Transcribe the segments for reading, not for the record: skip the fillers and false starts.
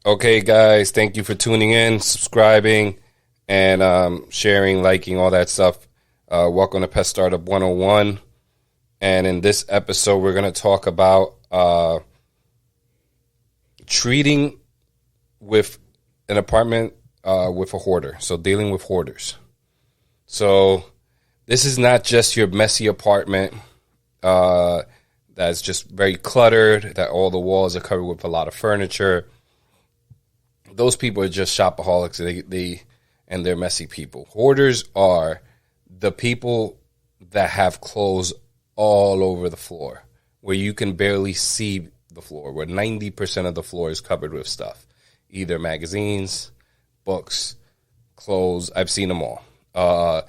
Okay, guys, thank you for tuning in, subscribing, and sharing, liking, all that stuff. Welcome to Pest Startup 101. And in this episode, we're going to talk about treating with an apartment with a hoarder. So dealing with hoarders. So this is not just your messy apartment that's just very cluttered, that all the walls are covered with a lot of furniture. Those people are just shopaholics. And they're messy people. Hoarders are the people that have clothes all over the floor, where you can barely see the floor, where 90% of the floor is covered with stuff, either magazines, books, clothes. I've seen them all.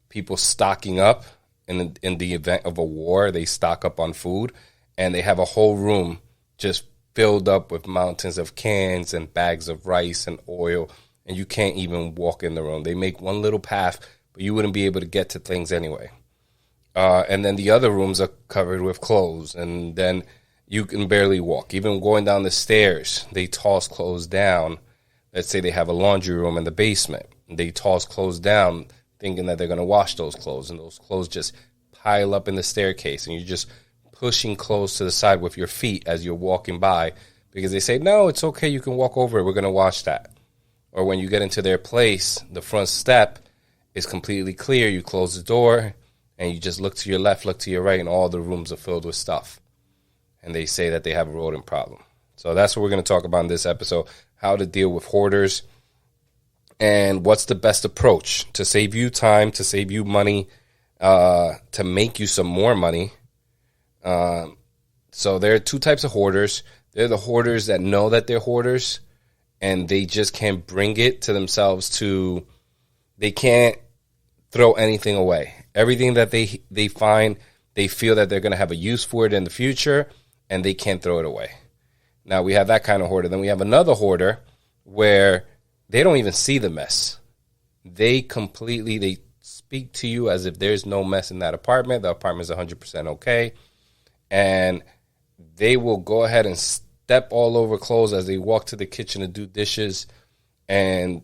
People stocking up in the event of a war. They stock up on food, and they have a whole room just filled up with mountains of cans and bags of rice and oil, and you can't even walk in the room. They make one little path, but you wouldn't be able to get to things anyway. And then the other rooms are covered with clothes, and then you can barely walk. Even going down the stairs, they toss clothes down. Let's say they have a laundry room in the basement. They toss clothes down thinking that they're going to wash those clothes, and those clothes just pile up in the staircase, and you're just pushing clothes to the side with your feet as you're walking by because they say, no, it's okay, you can walk over it, we're going to wash that. Or when you get into their place, the front step is completely clear. You close the door, and you just look to your left, look to your right, and all the rooms are filled with stuff. And they say that they have a rodent problem. So that's what we're going to talk about in this episode, how to deal with hoarders and what's the best approach to save you time, to save you money, to make you some more money. So there are two types of hoarders. They're the hoarders that know that they're hoarders, and they just can't bring it to themselves they can't throw anything away. Everything that they find, they feel that they're going to have a use for it in the future, and they can't throw it away. Now, we have that kind of hoarder. Then we have another hoarder where they don't even see the mess. They speak to you as if there's no mess in that apartment. The apartment is 100% okay. And they will go ahead and step all over clothes as they walk to the kitchen to do dishes, and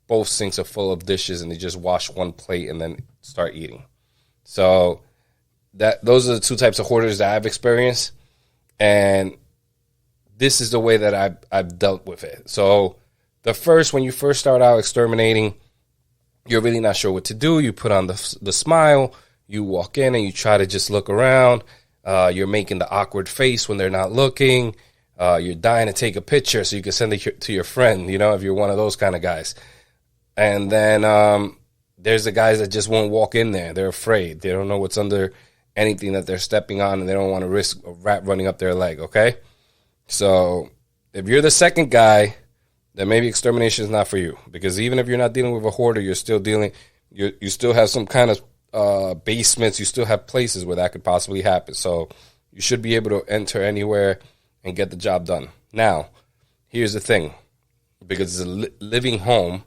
both sinks are full of dishes, and they just wash one plate and then start eating. So those are the two types of hoarders that I've experienced, and this is the way that I've dealt with it. So when you first start out exterminating, you're really not sure what to do. You put on the smile, you walk in, and you try to just look around. You're making the awkward face when they're not looking. You're dying to take a picture so you can send it to your friend, if you're one of those kind of guys. And then there's the guys that just won't walk in there. They're afraid. They don't know what's under anything that they're stepping on, and they don't want to risk a rat running up their leg, okay? So if you're the second guy, then maybe extermination is not for you. Because even if you're not dealing with a hoarder, you still have some kind of basements, you still have places where that could possibly happen. So you should be able to enter anywhere and get the job done. Now, here's the thing. Because it's a living home,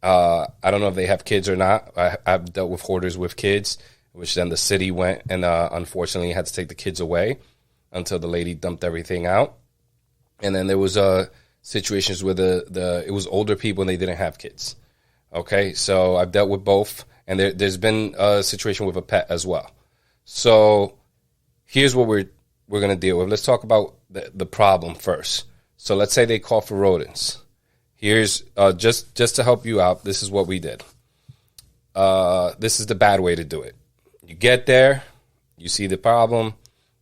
I don't know if they have kids or not. I've dealt with hoarders with kids, which then the city went and unfortunately had to take the kids away until the lady dumped everything out. And then there was situations where it was older people and they didn't have kids. Okay, so I've dealt with both. And there's been a situation with a pet as well. So here's what we're going to deal with. Let's talk about the problem first. So let's say they call for rodents. Here's just to help you out. This is what we did. This is the bad way to do it. You get there, you see the problem.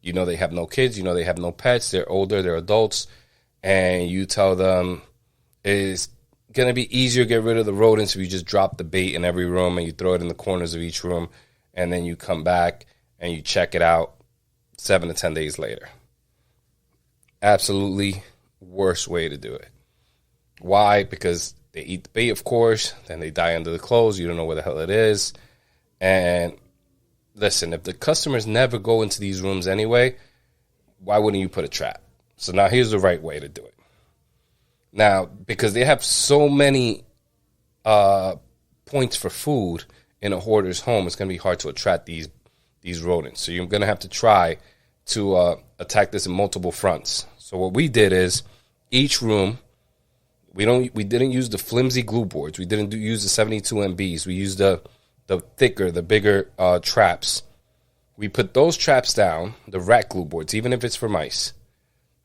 You know they have no kids. You know they have no pets. They're older. They're adults, and you tell them it's going to be easier to get rid of the rodents if you just drop the bait in every room and you throw it in the corners of each room, and then you come back and you check it out 7 to 10 days later. Absolutely worst way to do it. Why? Because they eat the bait, of course, then they die under the clothes. You don't know where the hell it is. And listen, if the customers never go into these rooms anyway, why wouldn't you put a trap? So now here's the right way to do it. Now, because they have so many points for food in a hoarder's home, it's going to be hard to attract these rodents. So you're going to have to try to attack this in multiple fronts. So what we did is each room We didn't use the flimsy glue boards. We didn't use the 72 MBs. We used the thicker, the bigger traps. We put those traps down, the rat glue boards, even if it's for mice.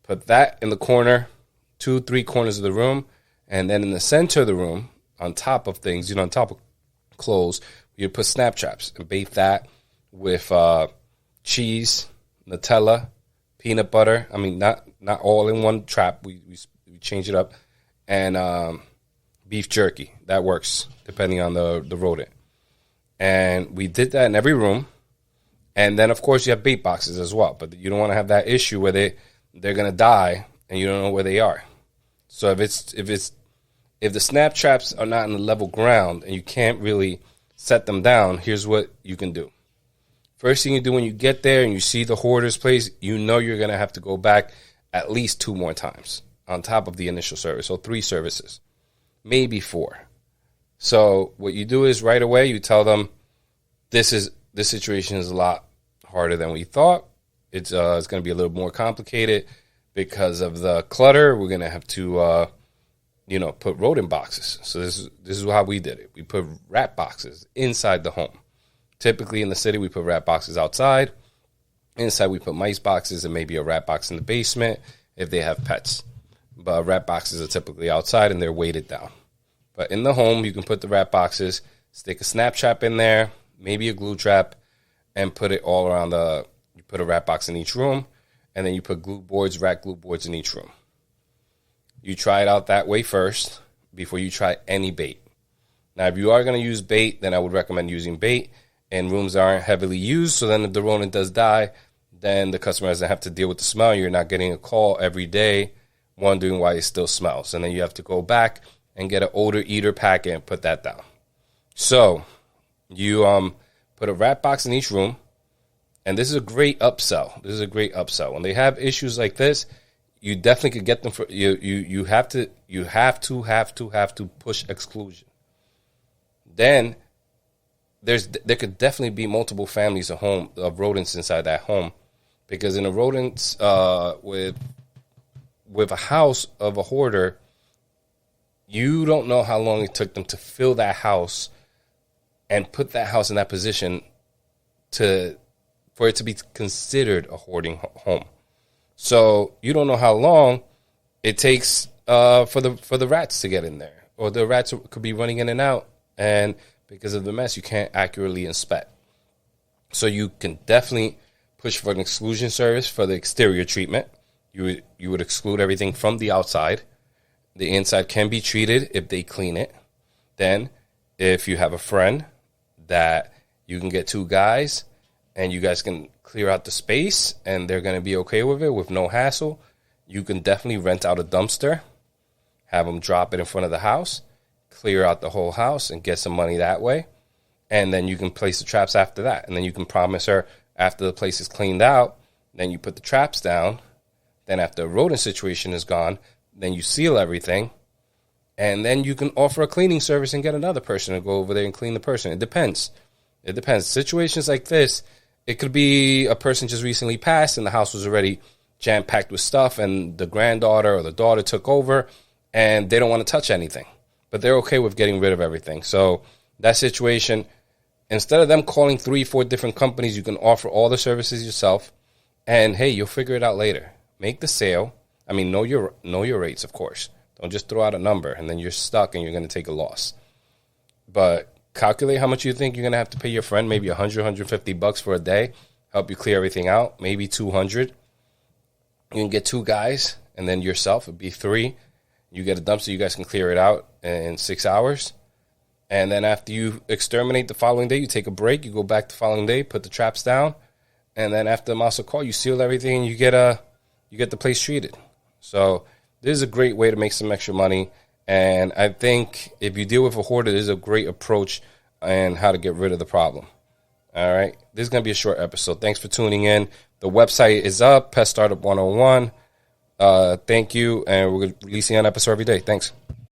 Put that in the corner, 2-3 corners of the room, and then in the center of the room, on top of things, on top of clothes, you put snap traps and bait that with cheese, Nutella, peanut butter. I mean, not all in one trap. We change it up. And beef jerky. That works, depending on the rodent. And we did that in every room. And then, of course, you have bait boxes as well. But you don't want to have that issue where they're going to die and you don't know where they are. So if the snap traps are not in the level ground and you can't really set them down, here's what you can do. First thing you do when you get there and you see the hoarder's place, you know you're going to have to go back at least 2 more times on top of the initial service. So 3 services, maybe 4. So what you do is right away you tell them this situation is a lot harder than we thought. It's going to be a little more complicated because of the clutter. We're going to have to put rodent boxes. So this is how we did it. We put rat boxes inside the home. Typically in the city, we put rat boxes outside. Inside, we put mice boxes and maybe a rat box in the basement if they have pets. But rat boxes are typically outside and they're weighted down. But in the home, you can put the rat boxes, stick a snap trap in there, maybe a glue trap, and put it all around you put a rat box in each room, and then you put rat glue boards in each room. You try it out that way first before you try any bait. Now, if you are going to use bait, then I would recommend using bait in rooms that aren't heavily used. So then if the rodent does die, then the customer doesn't have to deal with the smell. You're not getting a call every day wondering why it still smells. And then you have to go back and get an odor eater packet and put that down. So you put a rat box in each room. And this is a great upsell. When they have issues like this, you definitely could get them for you have to push exclusion. Then there could definitely be multiple families of rodents inside that home, because in a rodents with a house of a hoarder, you don't know how long it took them to fill that house and put that house in that position for it to be considered a hoarding home. So you don't know how long it takes for the rats to get in there, or the rats could be running in and out, and because of the mess, you can't accurately inspect. So you can definitely push for an exclusion service for the exterior treatment. You would exclude everything from the outside. The inside can be treated if they clean it. Then, if you have a friend that you can get 2 guys and you guys can clear out the space and they're going to be okay with it with no hassle, you can definitely rent out a dumpster, have them drop it in front of the house, clear out the whole house and get some money that way. And then you can place the traps after that. And then you can promise her after the place is cleaned out, then you put the traps down. Then after the rodent situation is gone, then you seal everything. And then you can offer a cleaning service and get another person to go over there and clean the person. It depends. Situations like this, it could be a person just recently passed and the house was already jam-packed with stuff and the granddaughter or the daughter took over and they don't want to touch anything. But they're okay with getting rid of everything. So that situation, instead of them calling 3-4 different companies, you can offer all the services yourself. And hey, you'll figure it out later. Make the sale. I mean, know your rates, of course. Don't just throw out a number and then you're stuck and you're going to take a loss. But calculate how much you think you're going to have to pay your friend, maybe $100, $150 for a day, help you clear everything out, maybe $200. You can get 2 guys and then yourself, it'd be 3. You get a dumpster, you guys can clear it out in 6 hours. And then after you exterminate the following day, you take a break, you go back the following day, put the traps down. And then after the mouse will call, you seal everything and you get the place treated. So this is a great way to make some extra money. And I think if you deal with a hoarder, this is a great approach and how to get rid of the problem. All right. This is going to be a short episode. Thanks for tuning in. The website is up, Pest Startup 101. Thank you. And we're releasing an episode every day. Thanks.